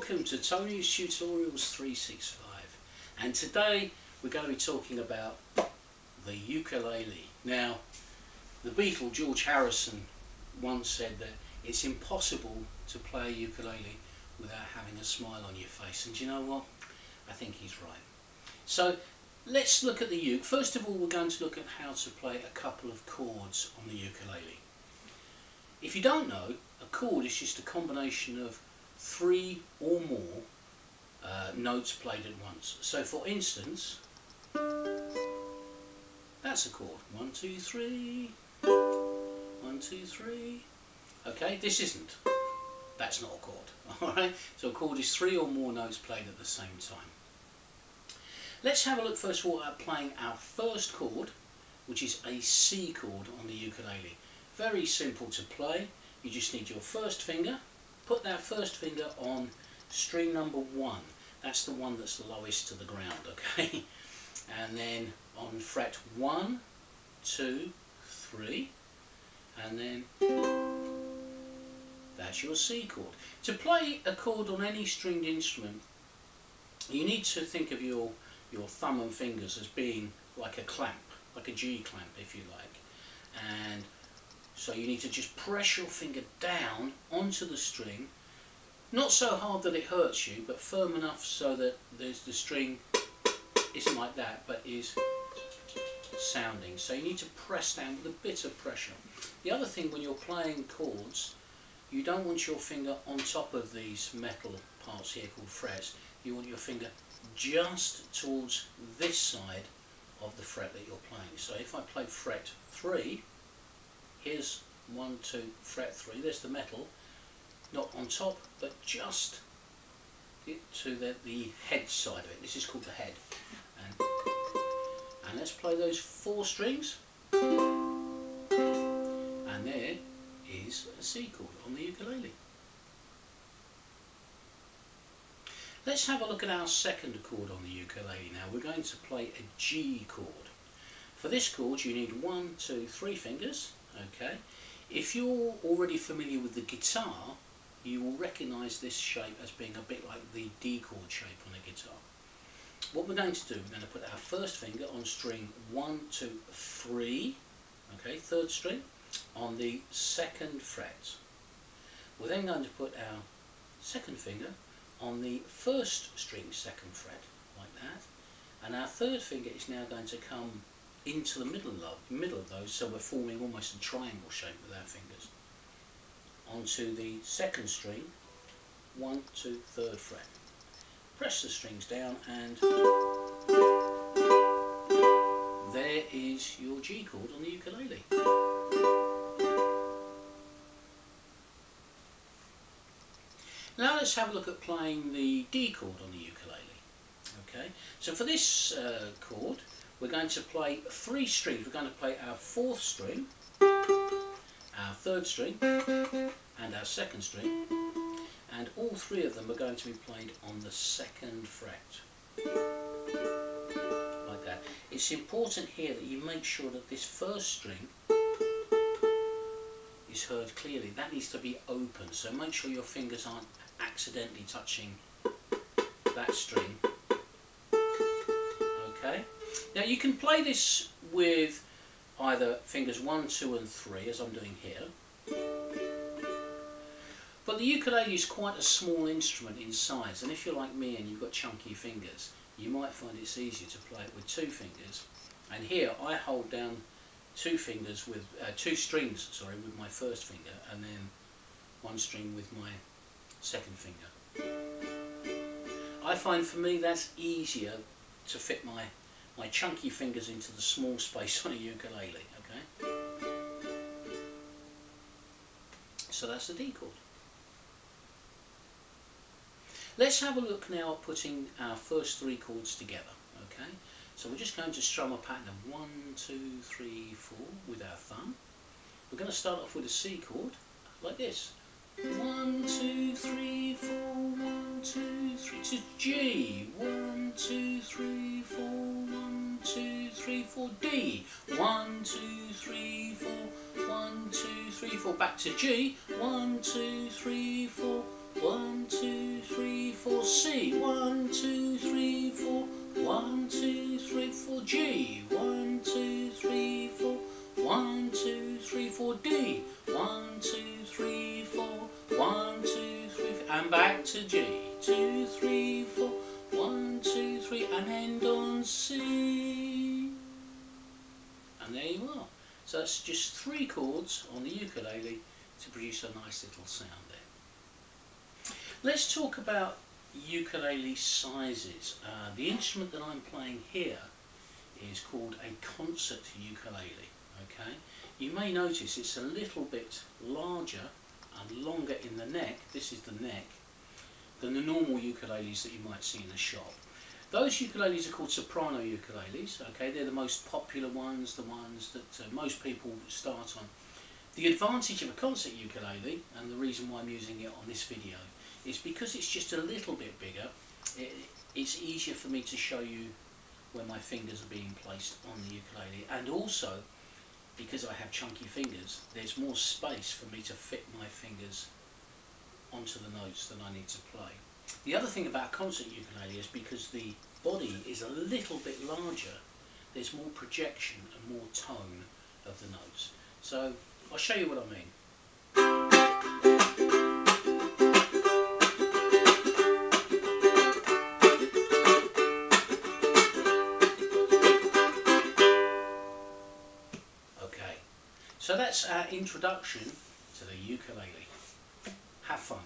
welcome to Tony's Tutorials 365, and today we're going to be talking about the ukulele. Now, the Beatle George Harrison once said that it's impossible to play a ukulele without having a smile on your face, and do you know what? I think he's right. So let's look at the uke. First of all, we're going to look at how to play a couple of chords on the ukulele. If you don't know, a chord is just a combination of 3 or more notes played at once. So for instance, that's a chord. 1, 2, 3, 1, 2, 3. Okay, this isn't. That's not a chord. Alright, so a chord is 3 or more notes played at the same time. Let's have a look first of all at playing our first chord, which is a C chord on the ukulele. Very simple to play. You just need your first finger. Put that first finger on string number 1. That's the one that's lowest to the ground, okay? And then on fret 1, 2, 3, and then that's your C chord. To play a chord on any stringed instrument, you need to think of your thumb and fingers as being like a clamp, like a G clamp if you like. And so you need to just press your finger down onto the string, not so hard that it hurts you, but firm enough so that the string isn't like that, but is sounding. So you need to press down with a bit of pressure. The other thing, when you're playing chords, you don't want your finger on top of these metal parts here called frets. You want your finger just towards this side of the fret that you're playing. So if I play fret 3, here's 1, 2, fret 3, there's the metal, not on top, but just to the head side of it. This is called the head. And let's play those 4 strings. And there is a C chord on the ukulele. Let's have a look at our second chord on the ukulele now. We're going to play a G chord. For this chord you need 1, 2, 3 fingers. Okay. If you're already familiar with the guitar, you will recognise this shape as being a bit like the D chord shape on a guitar. What we're going to do, we're going to put our first finger on string 1, 2, 3, okay, 3rd string, on the 2nd fret. We're then going to put our second finger on the 1st string 2nd fret, like that, and our 3rd finger is now going to come into the middle of those, so we're forming almost a triangle shape with our fingers, onto the 2nd string, 1, 2, 3rd fret. Press the strings down and there is your G chord on the ukulele. Now let's have a look at playing the D chord on the ukulele. Okay, so for this chord we're going to play 3 strings. We're going to play our 4th string, our 3rd string and our 2nd string, and all 3 of them are going to be played on the 2nd fret, like that. It's important here that you make sure that this 1st string is heard clearly. That needs to be open, so make sure your fingers aren't accidentally touching that string. Okay, now you can play this with either fingers 1, 2 and 3 as I'm doing here, but the ukulele is quite a small instrument in size, and if you're like me and you've got chunky fingers, you might find it's easier to play it with 2 fingers. And here I hold down 2 fingers with 2 strings, sorry, with my 1st finger, and then 1 string with my 2nd finger. I find for me that's easier to fit my chunky fingers into the small space on a ukulele. Okay, so that's the D chord. Let's have a look now at putting our first 3 chords together. Okay, so we're just going to strum a pattern of 1, 2, 3, 4 with our thumb. We're going to start off with a C chord like this. 1, 2, 3, 4, 1, 2, 3 to G. 1, 2, 3, 4, 1, 2, 3, 4 D. 1, 2, 3, 4, 1, 2, 3, 4 back to G. 1, 2, 3, 4, 1, 2, 3, 4, C. 1, 2, 3, 4. 1, 2, 3, 4, G. 1, 2, 3, 4. 1, 2, 3, 4, D. 1, 2, 3, 4. 1, 2, 3, 4. And back to G. 2, 3, 4. 1, 2, 3, and end on C. And there you are. So that's just 3 chords on the ukulele to produce a nice little sound there. Let's talk about ukulele sizes. The instrument that I'm playing here is called a concert ukulele. Okay, you may notice it's a little bit larger and longer in the neck. This is the neck, than the normal ukuleles that you might see in the shop. Those ukuleles are called soprano ukuleles. Okay, they're the most popular ones, the ones that most people start on. The advantage of a concert ukulele, and the reason why I'm using it on this video, is because it's just a little bit bigger. It's easier for me to show you where my fingers are being placed on the ukulele, and also because I have chunky fingers, there's more space for me to fit my fingers onto the notes that I need to play. The other thing about concert ukulele is because the body is a little bit larger, there's more projection and more tone of the notes. So I'll show you what I mean. Okay, so that's our introduction to the ukulele. Have fun.